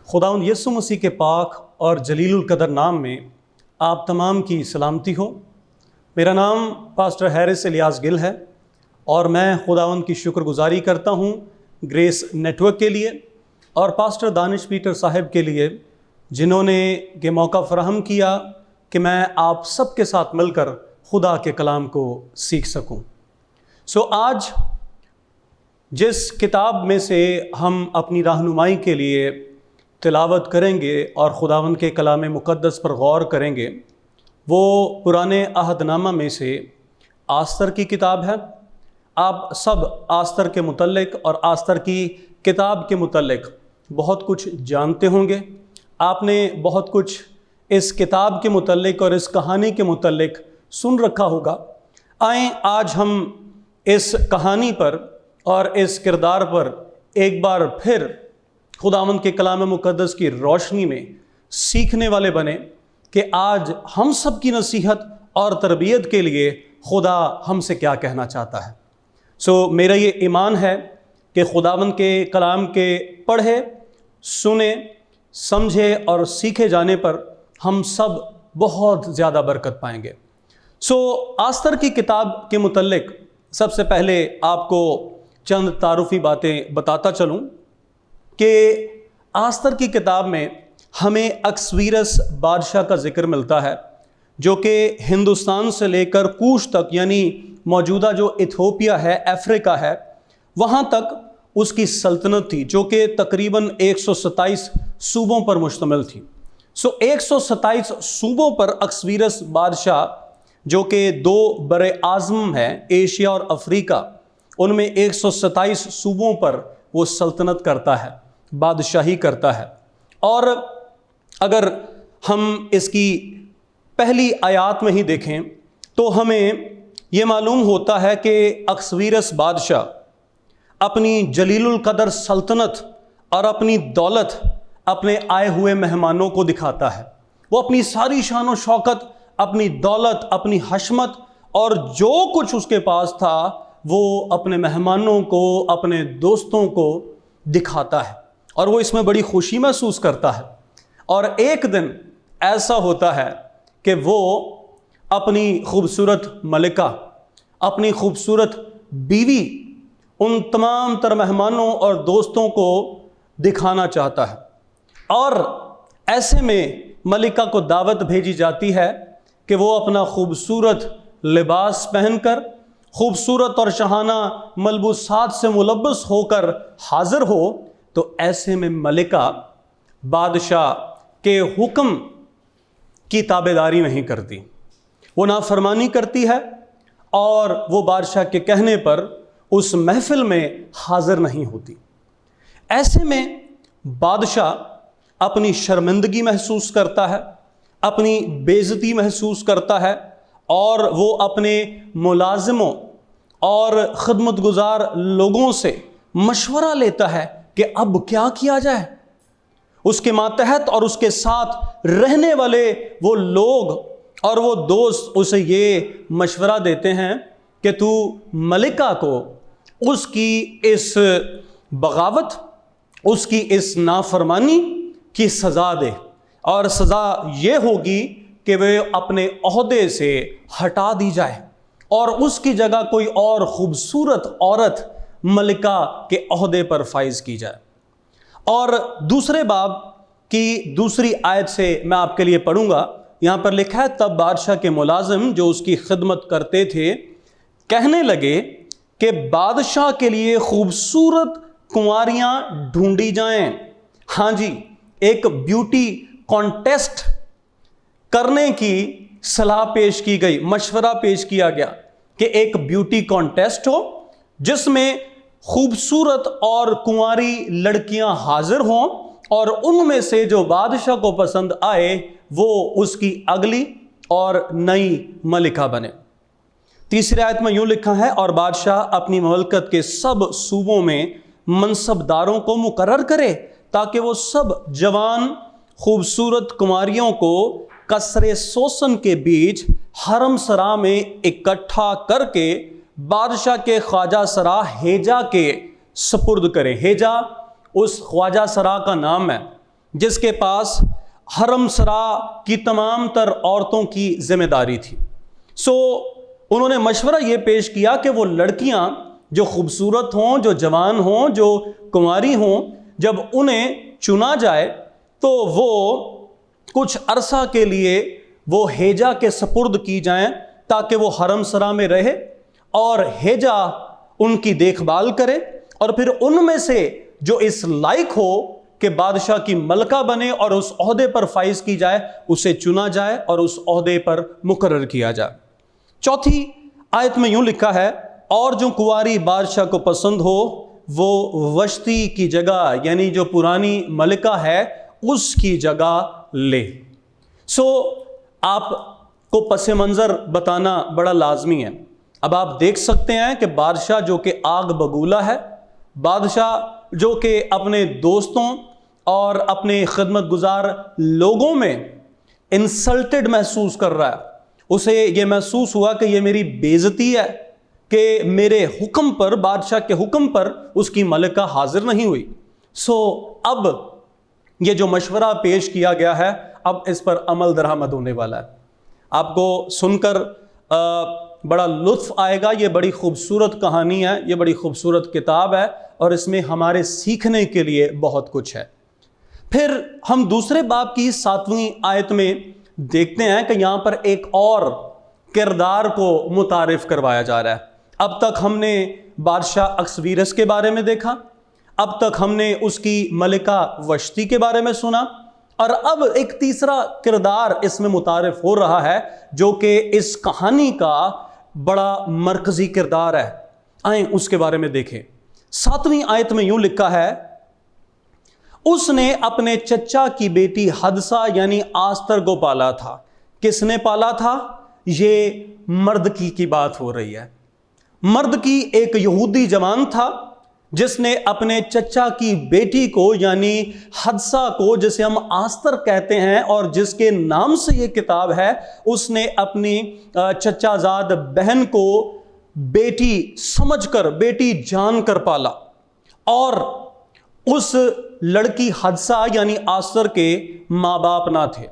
خداوند یسوع مسیح کے پاک اور جلیل القدر نام میں آپ تمام کی سلامتی ہو۔ میرا نام پاسٹر ہیرس الیاس گل ہے اور میں خداوند کی شکر گزاری کرتا ہوں گریس نیٹ ورک کے لیے اور پاسٹر دانش پیٹر صاحب کے لیے، جنہوں نے یہ موقع فراہم کیا کہ میں آپ سب کے ساتھ مل کر خدا کے کلام کو سیکھ سکوں۔ آج جس کتاب میں سے ہم اپنی رہنمائی کے لیے تلاوت کریں گے اور خداوند کے کلام مقدس پر غور کریں گے، وہ پرانے عہد نامہ میں سے آستر کی کتاب ہے۔ آپ سب آستر کے متعلق اور آستر کی کتاب کے متعلق بہت کچھ جانتے ہوں گے۔ آپ نے بہت کچھ اس کتاب کے متعلق اور اس کہانی کے متعلق سن رکھا ہوگا۔ آئیں آج ہم اس کہانی پر اور اس کردار پر ایک بار پھر خداوند کے کلام مقدس کی روشنی میں سیکھنے والے بنیں کہ آج ہم سب کی نصیحت اور تربیت کے لیے خدا ہم سے کیا کہنا چاہتا ہے۔ میرا یہ ایمان ہے کہ خداوند کے کلام کے پڑھے، سنے، سمجھے اور سیکھے جانے پر ہم سب بہت زیادہ برکت پائیں گے۔ آستر کی کتاب کے متعلق سب سے پہلے آپ کو چند تعارفی باتیں بتاتا چلوں کہ آستر کی کتاب میں ہمیں اکسویرس بادشاہ کا ذکر ملتا ہے، جو کہ ہندوستان سے لے کر کوش تک، یعنی موجودہ جو ایتھوپیا ہے، افریقہ ہے، وہاں تک اس کی سلطنت تھی، جو کہ تقریباً 127 صوبوں پر مشتمل تھی۔ 127 صوبوں پر اکسویرس بادشاہ، جو کہ 2 بر اعظم ہیں، ایشیا اور افریقہ، ان میں 127 صوبوں پر وہ سلطنت کرتا ہے، بادشاہی کرتا ہے۔ اور اگر ہم اس کی پہلی آیات میں ہی دیکھیں تو ہمیں یہ معلوم ہوتا ہے کہ اکسویرس بادشاہ اپنی جلیل القدر سلطنت اور اپنی دولت اپنے آئے ہوئے مہمانوں کو دکھاتا ہے۔ وہ اپنی ساری شان و شوکت، اپنی دولت، اپنی حشمت اور جو کچھ اس کے پاس تھا وہ اپنے مہمانوں کو، اپنے دوستوں کو دکھاتا ہے، اور وہ اس میں بڑی خوشی محسوس کرتا ہے۔ اور ایک دن ایسا ہوتا ہے کہ وہ اپنی خوبصورت ملکہ، اپنی خوبصورت بیوی ان تمام تر مہمانوں اور دوستوں کو دکھانا چاہتا ہے، اور ایسے میں ملکہ کو دعوت بھیجی جاتی ہے کہ وہ اپنا خوبصورت لباس پہن کر، خوبصورت اور شاہانہ ملبوسات سے ملبس ہو کر حاضر ہو۔ تو ایسے میں ملکہ بادشاہ کے حکم کی تابعداری نہیں کرتی، وہ نافرمانی کرتی ہے، اور وہ بادشاہ کے کہنے پر اس محفل میں حاضر نہیں ہوتی۔ ایسے میں بادشاہ اپنی شرمندگی محسوس کرتا ہے، اپنی بے عزتی محسوس کرتا ہے، اور وہ اپنے ملازموں اور خدمت گزار لوگوں سے مشورہ لیتا ہے کہ اب کیا کیا جائے۔ اس کے ماتحت اور اس کے ساتھ رہنے والے وہ لوگ اور وہ دوست اسے یہ مشورہ دیتے ہیں کہ تو ملکہ کو اس کی اس بغاوت، اس کی اس نافرمانی کی سزا دے، اور سزا یہ ہوگی کہ وہ اپنے عہدے سے ہٹا دی جائے اور اس کی جگہ کوئی اور خوبصورت عورت ملکہ کے عہدے پر فائز کی جائے۔ اور دوسرے باب کی دوسری آیت سے میں آپ کے لیے پڑھوں گا۔ یہاں پر لکھا ہے، تب بادشاہ کے ملازم جو اس کی خدمت کرتے تھے کہنے لگے کہ بادشاہ کے لیے خوبصورت کنواریاں ڈھونڈی جائیں۔ ہاں جی، ایک بیوٹی کانٹیسٹ کرنے کی صلاح پیش کی گئی، مشورہ پیش کیا گیا کہ ایک بیوٹی کانٹیسٹ ہو جس میں خوبصورت اور کنواری لڑکیاں حاضر ہوں، اور ان میں سے جو بادشاہ کو پسند آئے وہ اس کی اگلی اور نئی ملکہ بنے۔ تیسری آیت میں یوں لکھا ہے، اور بادشاہ اپنی مملکت کے سب صوبوں میں منصب داروں کو مقرر کرے تاکہ وہ سب جوان خوبصورت کنواریوں کو کثر سوسن کے بیچ حرم سرا میں اکٹھا کر کے بادشاہ کے خواجہ سرا ہیجا کے سپرد کرے۔ ہیجا اس خواجہ سرا کا نام ہے جس کے پاس حرم سرا کی تمام تر عورتوں کی ذمہ داری تھی۔ انہوں نے مشورہ یہ پیش کیا کہ وہ لڑکیاں جو خوبصورت ہوں، جو جوان ہوں، جو کنواری ہوں، جب انہیں چنا جائے تو وہ کچھ عرصہ کے لیے وہ ہیجا کے سپرد کی جائیں تاکہ وہ حرم سرا میں رہے اور ہیجا ان کی دیکھ بھال کرے، اور پھر ان میں سے جو اس لائق ہو کہ بادشاہ کی ملکہ بنے اور اس عہدے پر فائز کی جائے، اسے چنا جائے اور اس عہدے پر مقرر کیا جائے۔ چوتھی آیت میں یوں لکھا ہے، اور جو کنواری بادشاہ کو پسند ہو وہ وشتی کی جگہ، یعنی جو پرانی ملکہ ہے اس کی جگہ لے۔ آپ کو پس منظر بتانا بڑا لازمی ہے۔ اب آپ دیکھ سکتے ہیں کہ بادشاہ جو کہ آگ بگولا ہے، بادشاہ جو کہ اپنے دوستوں اور اپنے خدمت گزار لوگوں میں انسلٹڈ محسوس کر رہا ہے، اسے یہ محسوس ہوا کہ یہ میری بے عزتی ہے کہ میرے حکم پر، بادشاہ کے حکم پر اس کی ملکہ حاضر نہیں ہوئی۔ اب یہ جو مشورہ پیش کیا گیا ہے، اب اس پر عمل درآمد ہونے والا ہے۔ آپ کو سن کر بڑا لطف آئے گا۔ یہ بڑی خوبصورت کہانی ہے، یہ بڑی خوبصورت کتاب ہے، اور اس میں ہمارے سیکھنے کے لیے بہت کچھ ہے۔ پھر ہم دوسرے باب کی 7ویں آیت میں دیکھتے ہیں کہ یہاں پر ایک اور کردار کو متعارف کروایا جا رہا ہے۔ اب تک ہم نے بادشاہ اکسویرس کے بارے میں دیکھا، اب تک ہم نے اس کی ملکہ وشتی کے بارے میں سنا، اور اب ایک تیسرا کردار اس میں متعارف ہو رہا ہے جو کہ اس کہانی کا بڑا مرکزی کردار ہے۔ آئیں اس کے بارے میں دیکھیں۔ 7ویں آیت میں یوں لکھا ہے، اس نے اپنے چچا کی بیٹی حدثہ یعنی آستر کو پالا تھا۔ کس نے پالا تھا؟ یہ مرد کی بات ہو رہی ہے۔ مرد کی ایک یہودی جوان تھا جس نے اپنے چچا کی بیٹی کو یعنی حدثہ کو، جسے ہم آستر کہتے ہیں اور جس کے نام سے یہ کتاب ہے، اس نے اپنی چچا زاد بہن کو بیٹی سمجھ کر، بیٹی جان کر پالا، اور اس لڑکی حدثہ یعنی آستر کے ماں باپ نہ تھے۔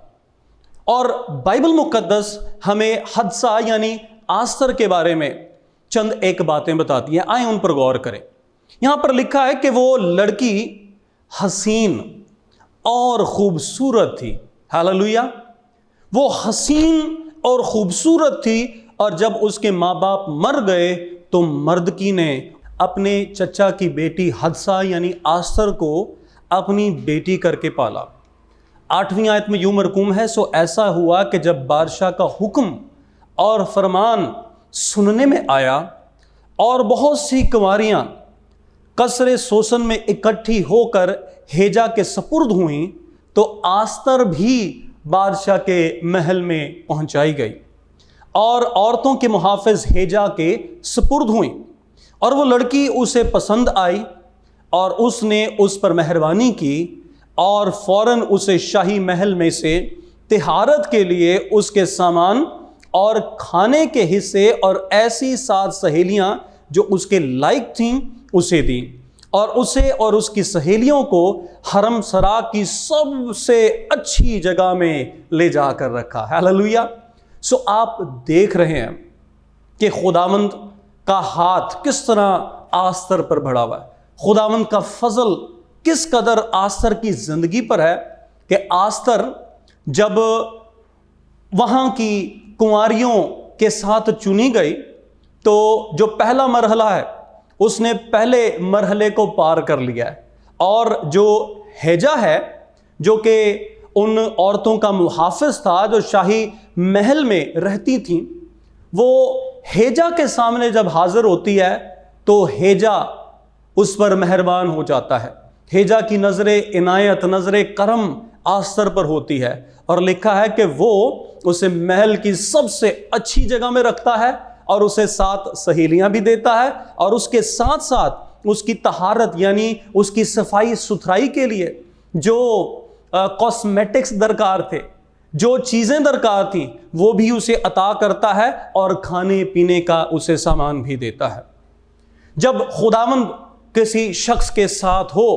اور بائبل مقدس ہمیں حدثہ یعنی آستر کے بارے میں چند ایک باتیں بتاتی ہیں، آئیں ان پر غور کریں۔ یہاں پر لکھا ہے کہ وہ لڑکی حسین اور خوبصورت تھی۔ ہاللویا! وہ حسین اور خوبصورت تھی، اور جب اس کے ماں باپ مر گئے تو مردکی نے اپنے چچا کی بیٹی حدثہ یعنی آستر کو اپنی بیٹی کر کے پالا۔ 8ویں آیت میں یوں مرقوم ہے، سو ایسا ہوا کہ جب بادشاہ کا حکم اور فرمان سننے میں آیا اور بہت سی کنواریاں قصر سوسن میں اکٹھی ہو کر ہیجا کے سپرد ہوئیں تو آستر بھی بادشاہ کے محل میں پہنچائی گئی اور عورتوں کے محافظ ہیجا کے سپرد ہوئیں، اور وہ لڑکی اسے پسند آئی اور اس نے اس پر مہربانی کی اور فوراً اسے شاہی محل میں سے طہارت کے لیے اس کے سامان اور کھانے کے حصے اور ایسی 7 سہیلیاں جو اس کے لائق تھیں اسے دیں، اور اسے اور اس کی سہیلیوں کو حرم سرا کی سب سے اچھی جگہ میں لے جا کر رکھا۔ ہاللویا! آپ دیکھ رہے ہیں کہ خداوند کا ہاتھ کس طرح آستر پر بڑھا ہوا ہے، خداوند کا فضل کس قدر آستر کی زندگی پر ہے کہ آستر جب وہاں کی کنواریوں کے ساتھ چنی گئی تو جو پہلا مرحلہ ہے اس نے پہلے مرحلے کو پار کر لیا ہے، اور جو ہیجا ہے جو کہ ان عورتوں کا محافظ تھا جو شاہی محل میں رہتی تھیں، وہ ہیجا کے سامنے جب حاضر ہوتی ہے تو ہیجا اس پر مہربان ہو جاتا ہے۔ ہیجا کی نظر عنایت، نظر کرم آستر پر ہوتی ہے، اور لکھا ہے کہ وہ اسے محل کی سب سے اچھی جگہ میں رکھتا ہے اور اسے 7 سہیلیاں بھی دیتا ہے، اور اس کے ساتھ ساتھ اس کی طہارت یعنی اس کی صفائی ستھرائی کے لیے جو کاسمیٹکس درکار تھے، جو چیزیں درکار تھیں، وہ بھی اسے عطا کرتا ہے اور کھانے پینے کا اسے سامان بھی دیتا ہے۔ جب خداوند کسی شخص کے ساتھ ہو،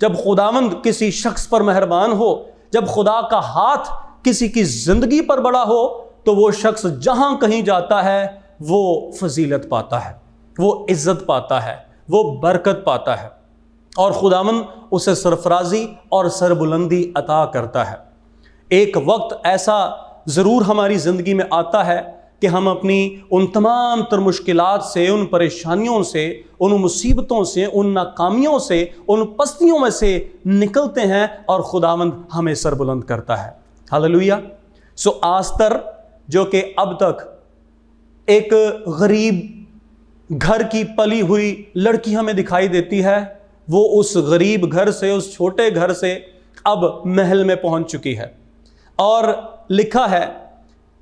جب خداوند کسی شخص پر مہربان ہو، جب خدا کا ہاتھ کسی کی زندگی پر بڑا ہو، تو وہ شخص جہاں کہیں جاتا ہے وہ فضیلت پاتا ہے، وہ عزت پاتا ہے، وہ برکت پاتا ہے، اور خداوند اسے سرفرازی اور سربلندی عطا کرتا ہے۔ ایک وقت ایسا ضرور ہماری زندگی میں آتا ہے کہ ہم اپنی ان تمام تر مشکلات سے، ان پریشانیوں سے، ان مصیبتوں سے، ان ناکامیوں سے، ان پستیوں میں سے نکلتے ہیں اور خداوند ہمیں سربلند کرتا ہے۔ ہاللویا۔ آستر جو کہ اب تک ایک غریب گھر کی پلی ہوئی لڑکی ہمیں دکھائی دیتی ہے، وہ اس غریب گھر سے، اس چھوٹے گھر سے اب محل میں پہنچ چکی ہے۔ اور لکھا ہے،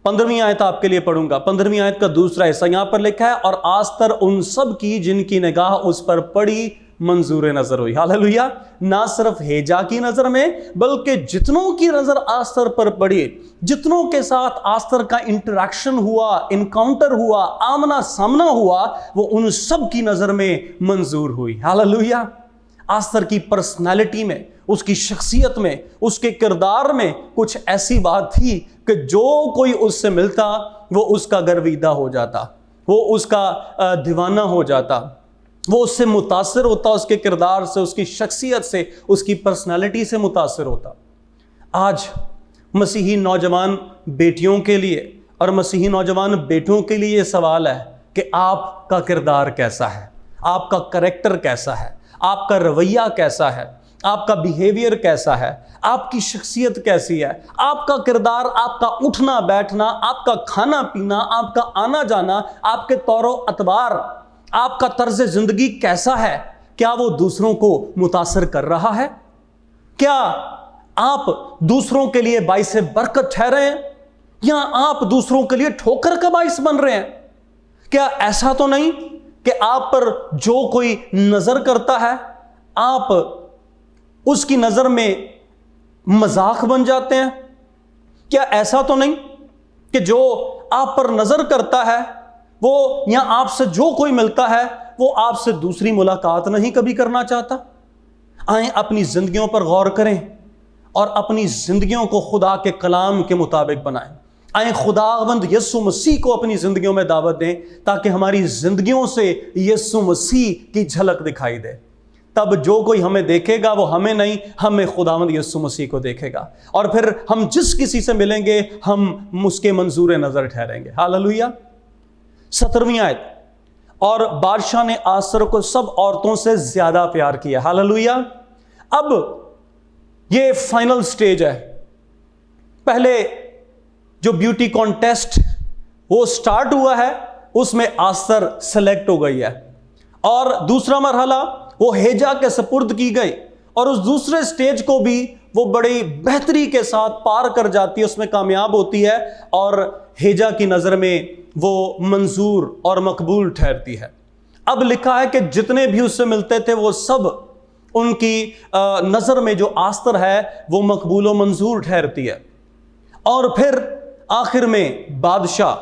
15ویں آیت آپ کے لیے پڑھوں گا، 15ویں آیت کا دوسرا حصہ یہاں پر لکھا ہے، اور آستر ان سب کی جن کی نگاہ اس پر پڑی منظور نظر ہوئی۔ ہاللویا۔ نہ صرف ہیجا کی نظر میں بلکہ جتنوں کی نظر آستر پر پڑی، جتنوں کے ساتھ آستر کا انٹریکشن ہوا، انکاؤنٹر ہوا، آمنا سامنا ہوا، وہ ان سب کی نظر میں منظور ہوئی۔ ہاللویا۔ آستر کی پرسنالٹی میں، اس کی شخصیت میں، اس کے کردار میں کچھ ایسی بات تھی کہ جو کوئی اس سے ملتا وہ اس کا گرویدہ ہو جاتا، وہ اس کا دیوانہ ہو جاتا، وہ اس سے متاثر ہوتا، اس کے کردار سے، اس کی شخصیت سے، اس کی پرسنالٹی سے متاثر ہوتا۔ آج مسیحی نوجوان بیٹیوں کے لیے اور مسیحی نوجوان بیٹوں کے لیے یہ سوال ہے کہ آپ کا کردار کیسا ہے، آپ کا کریکٹر کیسا ہے، آپ کا رویہ کیسا ہے، آپ کا بیہیویئر کیسا ہے، آپ کی شخصیت کیسی ہے، آپ کا کردار، آپ کا اٹھنا بیٹھنا، آپ کا کھانا پینا، آپ کا آنا جانا، آپ کے طور و اطوار، آپ کا طرز زندگی کیسا ہے؟ کیا وہ دوسروں کو متاثر کر رہا ہے؟ کیا آپ دوسروں کے لیے باعث برکت ٹھہرے ہیں یا آپ دوسروں کے لیے ٹھوکر کا باعث بن رہے ہیں؟ کیا ایسا تو نہیں کہ آپ پر جو کوئی نظر کرتا ہے آپ اس کی نظر میں مذاق بن جاتے ہیں؟ کیا ایسا تو نہیں کہ جو آپ پر نظر کرتا ہے وہ یا آپ سے جو کوئی ملتا ہے وہ آپ سے دوسری ملاقات نہیں کبھی کرنا چاہتا؟ آئیں اپنی زندگیوں پر غور کریں اور اپنی زندگیوں کو خدا کے کلام کے مطابق بنائیں۔ آئیں خداوند یسوع مسیح کو اپنی زندگیوں میں دعوت دیں تاکہ ہماری زندگیوں سے یسوع مسیح کی جھلک دکھائی دے۔ تب جو کوئی ہمیں دیکھے گا وہ ہمیں نہیں، ہمیں خداوند یسوع مسیح کو دیکھے گا، اور پھر ہم جس کسی سے ملیں گے ہم اس کے منظور نظر ٹھہریں گے۔ ہاللویا۔ 17ویں آیت، اور بادشاہ نے آستر کو سب عورتوں سے زیادہ پیار کیا۔ ہاللویا۔ اب یہ فائنل سٹیج ہے۔ پہلے جو بیوٹی کانٹیسٹ وہ سٹارٹ ہوا ہے اس میں آستر سلیکٹ ہو گئی ہے، اور دوسرا مرحلہ وہ ہیجا کے سپرد کی گئی، اور اس دوسرے سٹیج کو بھی وہ بڑی بہتری کے ساتھ پار کر جاتی ہے، اس میں کامیاب ہوتی ہے، اور ہیجا کی نظر میں وہ منظور اور مقبول ٹھہرتی ہے۔ اب لکھا ہے کہ جتنے بھی اس سے ملتے تھے وہ سب ان کی نظر میں جو آستر ہے وہ مقبول و منظور ٹھہرتی ہے۔ اور پھر آخر میں بادشاہ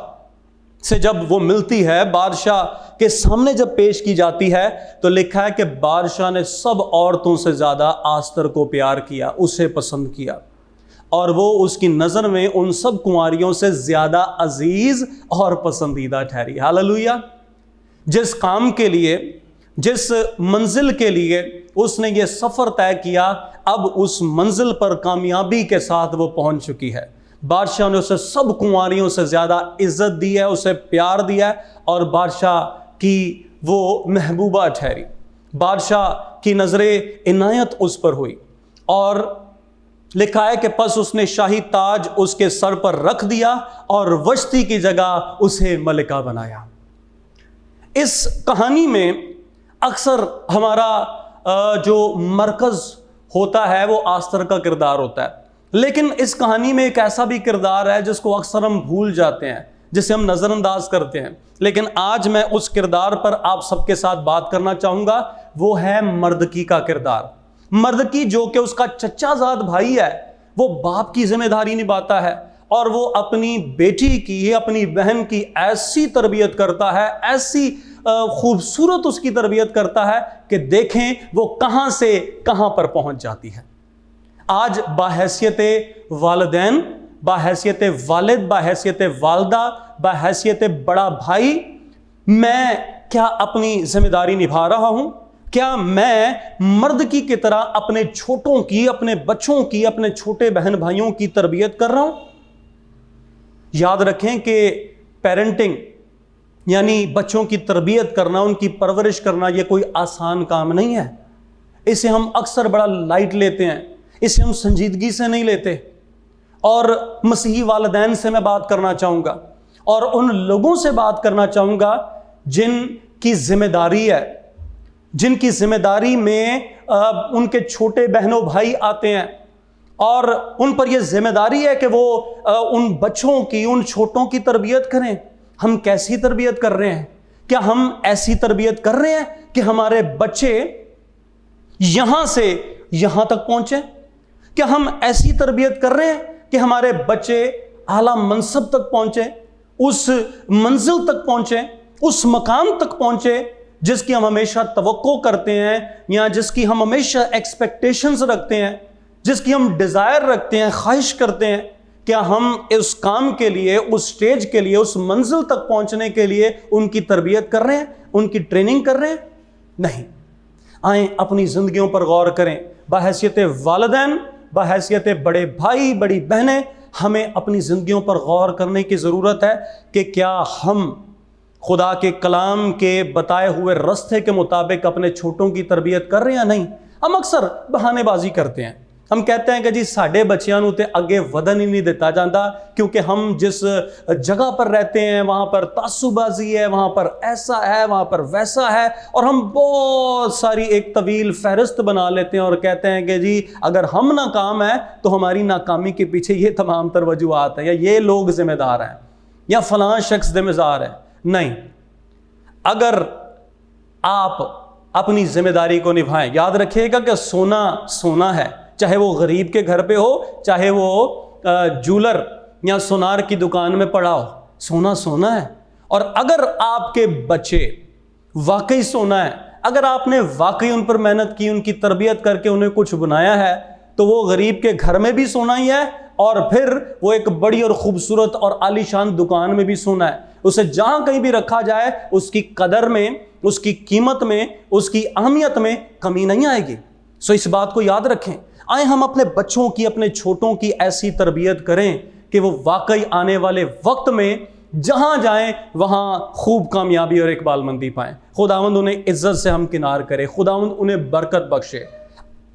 سے جب وہ ملتی ہے، بادشاہ کے سامنے جب پیش کی جاتی ہے، تو لکھا ہے کہ بادشاہ نے سب عورتوں سے زیادہ آستر کو پیار کیا، اسے پسند کیا، اور وہ اس کی نظر میں ان سب کنواریوں سے زیادہ عزیز اور پسندیدہ ٹھہری۔ ہاللویا۔ جس کام کے لیے، جس منزل کے لیے اس نے یہ سفر طے کیا، اب اس منزل پر کامیابی کے ساتھ وہ پہنچ چکی ہے۔ بادشاہ نے اسے سب کنواریوں سے زیادہ عزت دی ہے، اسے پیار دیا ہے، اور بادشاہ کی وہ محبوبہ ٹھہری۔ بادشاہ کی نظر عنایت اس پر ہوئی، اور لکھا ہے کہ پس اس نے شاہی تاج اس کے سر پر رکھ دیا اور وشتی کی جگہ اسے ملکہ بنایا۔ اس کہانی میں اکثر ہمارا جو مرکز ہوتا ہے وہ آستر کا کردار ہوتا ہے، لیکن اس کہانی میں ایک ایسا بھی کردار ہے جس کو اکثر ہم بھول جاتے ہیں، جسے ہم نظر انداز کرتے ہیں، لیکن آج میں اس کردار پر آپ سب کے ساتھ بات کرنا چاہوں گا۔ وہ ہے مردکی کا کردار۔ مردکی جو کہ اس کا چچا زاد بھائی ہے، وہ باپ کی ذمہ داری نبھاتا ہے، اور وہ اپنی بیٹی کی، اپنی بہن کی ایسی تربیت کرتا ہے، ایسی خوبصورت اس کی تربیت کرتا ہے کہ دیکھیں وہ کہاں سے کہاں پر پہنچ جاتی ہے۔ آج بحیثیت والدین، بحیثیت والد، بحیثیت والدہ، بحیثیت بڑا بھائی، میں کیا اپنی ذمہ داری نبھا رہا ہوں؟ کیا میں مرد کی طرح اپنے چھوٹوں کی، اپنے بچوں کی، اپنے چھوٹے بہن بھائیوں کی تربیت کر رہا ہوں؟ یاد رکھیں کہ پیرنٹنگ یعنی بچوں کی تربیت کرنا، ان کی پرورش کرنا، یہ کوئی آسان کام نہیں ہے۔ اسے ہم اکثر بڑا لائٹ لیتے ہیں، اسے ہم سنجیدگی سے نہیں لیتے۔ اور مسیحی والدین سے میں بات کرنا چاہوں گا، اور ان لوگوں سے بات کرنا چاہوں گا جن کی ذمہ داری ہے، جن کی ذمہ داری میں ان کے چھوٹے بہنوں بھائی آتے ہیں، اور ان پر یہ ذمہ داری ہے کہ وہ ان بچوں کی، ان چھوٹوں کی تربیت کریں۔ ہم کیسی تربیت کر رہے ہیں؟ کیا ہم ایسی تربیت کر رہے ہیں کہ ہمارے بچے یہاں سے یہاں تک پہنچیں؟ کیا ہم ایسی تربیت کر رہے ہیں کہ ہمارے بچے اعلیٰ منصب تک پہنچیں، اس منزل تک پہنچیں، اس مقام تک پہنچے جس کی ہم ہمیشہ توقع کرتے ہیں، یا جس کی ہم ہمیشہ ایکسپیکٹیشنز رکھتے ہیں، جس کی ہم ڈیزائر رکھتے ہیں، خواہش کرتے ہیں؟ کیا ہم اس کام کے لیے، اس سٹیج کے لیے، اس منزل تک پہنچنے کے لیے ان کی تربیت کر رہے ہیں، ان کی ٹریننگ کر رہے ہیں؟ نہیں۔ آئیں اپنی زندگیوں پر غور کریں۔ بحیثیت والدین، بحیثیت بڑے بھائی، بڑی بہنیں، ہمیں اپنی زندگیوں پر غور کرنے کی ضرورت ہے کہ کیا ہم خدا کے کلام کے بتائے ہوئے رستے کے مطابق اپنے چھوٹوں کی تربیت کر رہے ہیں یا نہیں۔ ہم اکثر بہانے بازی کرتے ہیں، ہم کہتے ہیں کہ جی ساڈے بچیاں نوں تے اگے ودن ہی نہیں دیتا جاتا، کیونکہ ہم جس جگہ پر رہتے ہیں وہاں پر تعصب بازی ہے، وہاں پر ایسا ہے، وہاں پر ویسا ہے، اور ہم بہت ساری ایک طویل فہرست بنا لیتے ہیں اور کہتے ہیں کہ جی اگر ہم ناکام ہیں تو ہماری ناکامی کے پیچھے یہ تمام تر وجوہات ہیں، یا یہ لوگ ذمہ دار ہیں، یا فلاں شخص ذمہ دار ہے۔ نہیں، اگر آپ اپنی ذمہ داری کو نبھائیں، یاد رکھیے گا کہ سونا سونا ہے، چاہے وہ غریب کے گھر پہ ہو، چاہے وہ جولر یا سونار کی دکان میں پڑا ہو، سونا سونا ہے۔ اور اگر آپ کے بچے واقعی سونا ہے، اگر آپ نے واقعی ان پر محنت کی، ان کی تربیت کر کے انہیں کچھ بنایا ہے، تو وہ غریب کے گھر میں بھی سونا ہی ہے، اور پھر وہ ایک بڑی اور خوبصورت اور عالی شان دکان میں بھی سونا ہے۔ اسے جہاں کہیں بھی رکھا جائے اس کی قدر میں، اس کی قیمت میں، اس کی اہمیت میں کمی نہیں آئے گی۔ سو اس بات کو یاد رکھیں۔ آئیں ہم اپنے بچوں کی، اپنے چھوٹوں کی ایسی تربیت کریں کہ وہ واقعی آنے والے وقت میں جہاں جائیں وہاں خوب کامیابی اور اقبال مندی پائیں۔ خداوند انہیں عزت سے ہمکنار کرے، خداوند انہیں برکت بخشے۔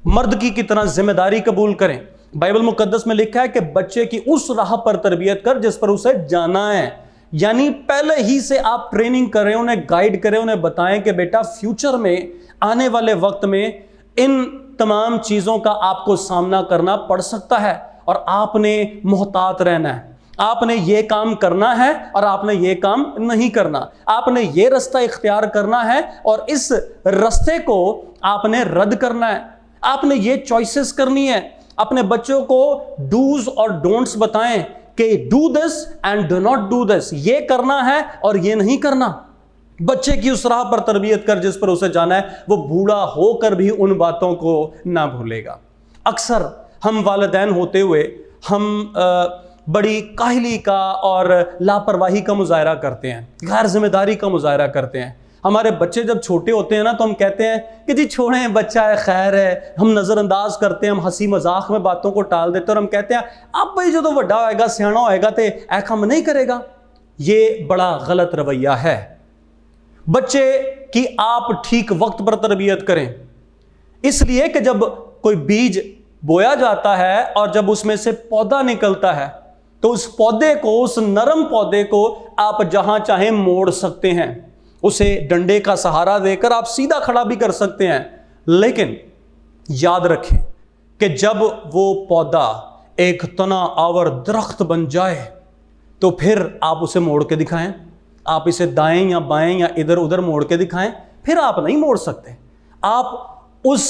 مرد کی طرح ذمہ داری قبول کریں۔ بائبل مقدس میں لکھا ہے کہ بچے کی اس راہ پر تربیت کر جس پر اسے جانا ہے، یعنی پہلے ہی سے آپ ٹریننگ کریں، انہیں گائیڈ کریں، انہیں بتائیں کہ بیٹا فیوچر میں، آنے والے وقت میں ان تمام چیزوں کا آپ کو سامنا کرنا پڑ سکتا ہے، اور آپ نے محتاط رہنا ہے، آپ نے یہ کام کرنا ہے اور آپ نے یہ کام نہیں کرنا، آپ نے یہ رستہ اختیار کرنا ہے اور اس رستے کو آپ نے رد کرنا ہے، آپ نے یہ چوائسز کرنی ہے۔ اپنے بچوں کو ڈوز اور ڈونٹس بتائیں کہ do this and do not do this, یہ کرنا ہے اور یہ نہیں کرنا۔ بچے کی اس راہ پر تربیت کر جس پر اسے جانا ہے، وہ بوڑھا ہو کر بھی ان باتوں کو نہ بھولے گا۔ اکثر ہم والدین ہوتے ہوئے ہم بڑی کاہلی کا اور لاپرواہی کا مظاہرہ کرتے ہیں، غیر ذمہ داری کا مظاہرہ کرتے ہیں۔ ہمارے بچے جب چھوٹے ہوتے ہیں نا تو ہم کہتے ہیں کہ جی چھوڑیں، بچہ ہے، خیر ہے، ہم نظر انداز کرتے ہیں، ہم ہنسی مذاق میں باتوں کو ٹال دیتے ہیں، اور ہم کہتے ہیں اب بھائی جو تو بڑا ہوئے گا، سیانا ہوئے گا تے اے کم نہیں کرے گا۔ یہ بڑا غلط رویہ ہے۔ بچے کی آپ ٹھیک وقت پر تربیت کریں، اس لیے کہ جب کوئی بیج بویا جاتا ہے اور جب اس میں سے پودا نکلتا ہے تو اس پودے کو، اس نرم پودے کو آپ جہاں چاہیں موڑ سکتے ہیں، اسے ڈنڈے کا سہارا دے کر آپ سیدھا کھڑا بھی کر سکتے ہیں، لیکن یاد رکھیں کہ جب وہ پودا ایک تنا آور درخت بن جائے تو پھر آپ اسے موڑ کے دکھائیں، آپ اسے دائیں یا بائیں یا ادھر ادھر موڑ کے دکھائیں، پھر آپ نہیں موڑ سکتے۔ آپ اس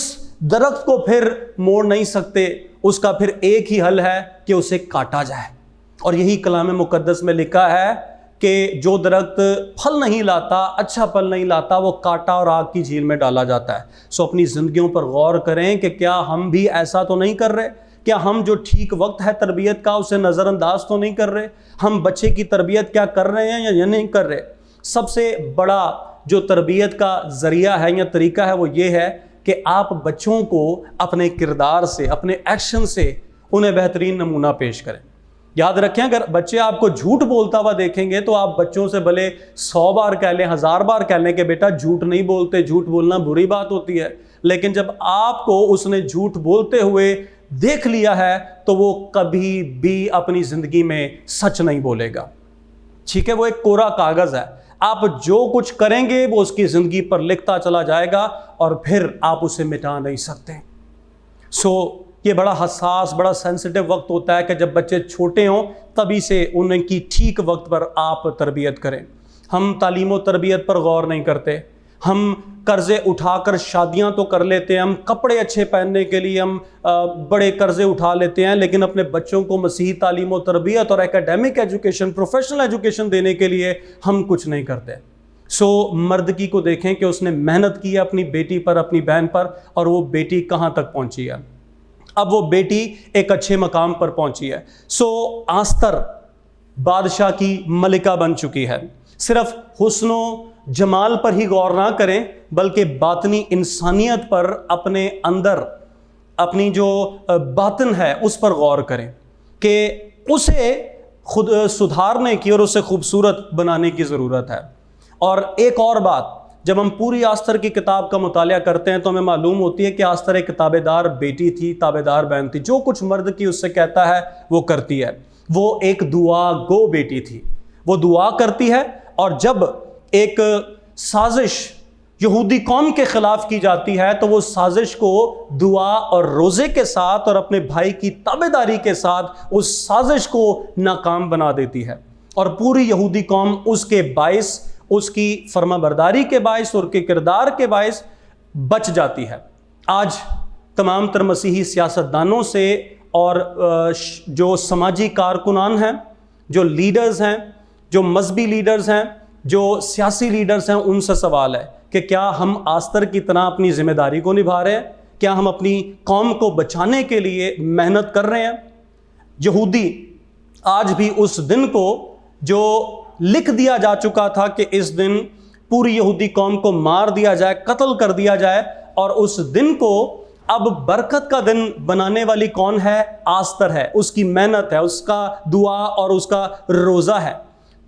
درخت کو پھر موڑ نہیں سکتے، اس کا پھر ایک ہی حل ہے کہ اسے کاٹا جائے۔ اور یہی کلام مقدس میں لکھا ہے کہ جو درخت پھل نہیں لاتا، اچھا پھل نہیں لاتا، وہ کاٹا اور آگ کی جھیل میں ڈالا جاتا ہے۔ سو اپنی زندگیوں پر غور کریں کہ کیا ہم بھی ایسا تو نہیں کر رہے؟ کیا ہم جو ٹھیک وقت ہے تربیت کا اسے نظر انداز تو نہیں کر رہے؟ ہم بچے کی تربیت کیا کر رہے ہیں یا نہیں کر رہے؟ سب سے بڑا جو تربیت کا ذریعہ ہے یا طریقہ ہے وہ یہ ہے کہ آپ بچوں کو اپنے کردار سے، اپنے ایکشن سے انہیں بہترین نمونہ پیش کریں۔ یاد رکھیں، اگر بچے آپ کو جھوٹ بولتا ہوا دیکھیں گے تو آپ بچوں سے بھلے 100 بار کہہ لیں، 1000 بار کہہ لیں کہ بیٹا جھوٹ نہیں بولتے، جھوٹ بولنا بری بات ہوتی ہے، لیکن جب آپ کو اس نے جھوٹ بولتے ہوئے دیکھ لیا ہے تو وہ کبھی بھی اپنی زندگی میں سچ نہیں بولے گا۔ ٹھیک ہے، وہ ایک کورا کاغذ ہے، آپ جو کچھ کریں گے وہ اس کی زندگی پر لکھتا چلا جائے گا اور پھر آپ اسے مٹا نہیں سکتے۔ یہ بڑا حساس، بڑا سینسٹیو وقت ہوتا ہے کہ جب بچے چھوٹے ہوں تبھی سے ان کی ٹھیک وقت پر آپ تربیت کریں۔ ہم تعلیم و تربیت پر غور نہیں کرتے، ہم قرضے اٹھا کر شادیاں تو کر لیتے ہیں، ہم کپڑے اچھے پہننے کے لیے ہم بڑے قرضے اٹھا لیتے ہیں، لیکن اپنے بچوں کو مسیحی تعلیم و تربیت اور اکیڈمک ایجوکیشن، پروفیشنل ایجوکیشن دینے کے لیے ہم کچھ نہیں کرتے۔ مردکی کو دیکھیں کہ اس نے محنت کی ہے اپنی بیٹی پر، اپنی بہن پر، اور وہ بیٹی کہاں تک پہنچی ہے۔ اب وہ بیٹی ایک اچھے مقام پر پہنچی ہے۔ آستر بادشاہ کی ملکہ بن چکی ہے۔ صرف حسن و جمال پر ہی غور نہ کریں بلکہ باطنی انسانیت پر، اپنے اندر اپنی جو باطن ہے اس پر غور کریں کہ اسے خود سدھارنے کی اور اسے خوبصورت بنانے کی ضرورت ہے۔ اور ایک اور بات، جب ہم پوری آستر کی کتاب کا مطالعہ کرتے ہیں تو ہمیں معلوم ہوتی ہے کہ آستر ایک تابع دار بیٹی تھی، تابع دار بہن تھی، جو کچھ مرد کی اس سے کہتا ہے وہ کرتی ہے۔ وہ ایک دعا گو بیٹی تھی، وہ دعا کرتی ہے، اور جب ایک سازش یہودی قوم کے خلاف کی جاتی ہے تو وہ سازش کو دعا اور روزے کے ساتھ اور اپنے بھائی کی تابع داری کے ساتھ اس سازش کو ناکام بنا دیتی ہے، اور پوری یہودی قوم اس کے باعث، اس کی فرما برداری کے باعث اور کے کردار کے باعث بچ جاتی ہے۔ آج تمام تر مسیحی سیاستدانوں سے اور جو سماجی کارکنان ہیں، جو لیڈرز ہیں، جو مذہبی لیڈرز ہیں، جو سیاسی لیڈرز ہیں، ان سے سوال ہے کہ کیا ہم آستر کی طرح اپنی ذمہ داری کو نبھا رہے ہیں؟ کیا ہم اپنی قوم کو بچانے کے لیے محنت کر رہے ہیں؟ یہودی آج بھی اس دن کو جو لکھ دیا جا چکا تھا کہ اس دن پوری یہودی قوم کو مار دیا جائے، قتل کر دیا جائے، اور اس دن کو اب برکت کا دن بنانے والی کون ہے؟ آستر ہے، اس کی محنت ہے، اس کا دعا اور اس کا روزہ ہے۔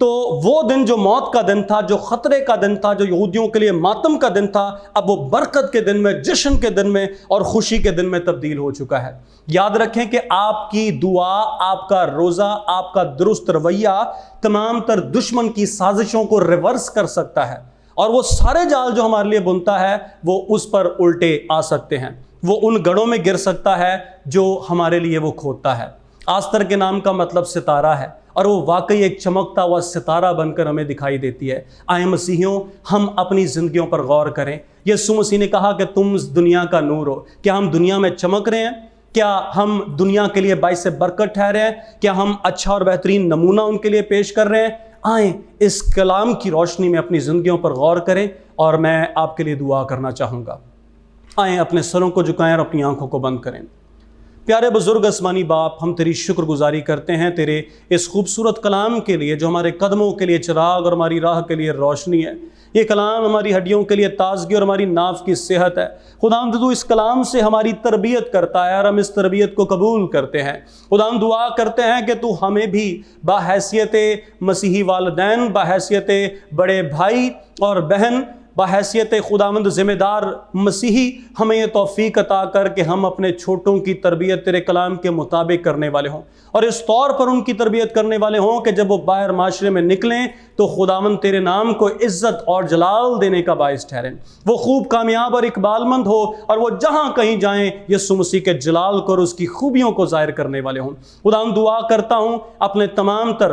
تو وہ دن جو موت کا دن تھا، جو خطرے کا دن تھا، جو یہودیوں کے لیے ماتم کا دن تھا، اب وہ برکت کے دن میں، جشن کے دن میں اور خوشی کے دن میں تبدیل ہو چکا ہے۔ یاد رکھیں کہ آپ کی دعا، آپ کا روزہ، آپ کا درست رویہ تمام تر دشمن کی سازشوں کو ریورس کر سکتا ہے، اور وہ سارے جال جو ہمارے لیے بنتا ہے وہ اس پر الٹے آ سکتے ہیں، وہ ان گڑھوں میں گر سکتا ہے جو ہمارے لیے وہ کھودتا ہے۔ آستر کے نام کا مطلب ستارہ ہے، اور وہ واقعی ایک چمکتا ہوا ستارہ بن کر ہمیں دکھائی دیتی ہے۔ آئیں مسیحیوں، ہم اپنی زندگیوں پر غور کریں۔ یسوع مسیح نے کہا کہ تم دنیا کا نور ہو۔ کیا ہم دنیا میں چمک رہے ہیں؟ کیا ہم دنیا کے لیے باعث برکت ٹھہرے ہیں؟ کیا ہم اچھا اور بہترین نمونہ ان کے لیے پیش کر رہے ہیں؟ آئیں اس کلام کی روشنی میں اپنی زندگیوں پر غور کریں، اور میں آپ کے لیے دعا کرنا چاہوں گا۔ آئیں اپنے سروں کو جھکائیں اور اپنی آنکھوں کو بند کریں۔ پیارے بزرگ آسمانی باپ، ہم تیری شکر گزاری کرتے ہیں تیرے اس خوبصورت کلام کے لیے جو ہمارے قدموں کے لیے چراغ اور ہماری راہ کے لیے روشنی ہے۔ یہ کلام ہماری ہڈیوں کے لیے تازگی اور ہماری ناف کی صحت ہے۔ خداوند تو اس کلام سے ہماری تربیت کرتا ہے اور ہم اس تربیت کو قبول کرتے ہیں۔ خداوند دعا کرتے ہیں کہ تو ہمیں بھی بحیثیت مسیحی والدین، بحیثیت بڑے بھائی اور بہن، بحیثیت خداوند ذمہ دار مسیحی، ہمیں یہ توفیق عطا کر کہ ہم اپنے چھوٹوں کی تربیت تیرے کلام کے مطابق کرنے والے ہوں، اور اس طور پر ان کی تربیت کرنے والے ہوں کہ جب وہ باہر معاشرے میں نکلیں تو خداوند تیرے نام کو عزت اور جلال دینے کا باعث ٹھہریں، وہ خوب کامیاب اور اقبال مند ہو، اور وہ جہاں کہیں جائیں یسوع مسیح کے جلال کو اور اس کی خوبیوں کو ظاہر کرنے والے ہوں۔ خداوند دعا کرتا ہوں اپنے تمام تر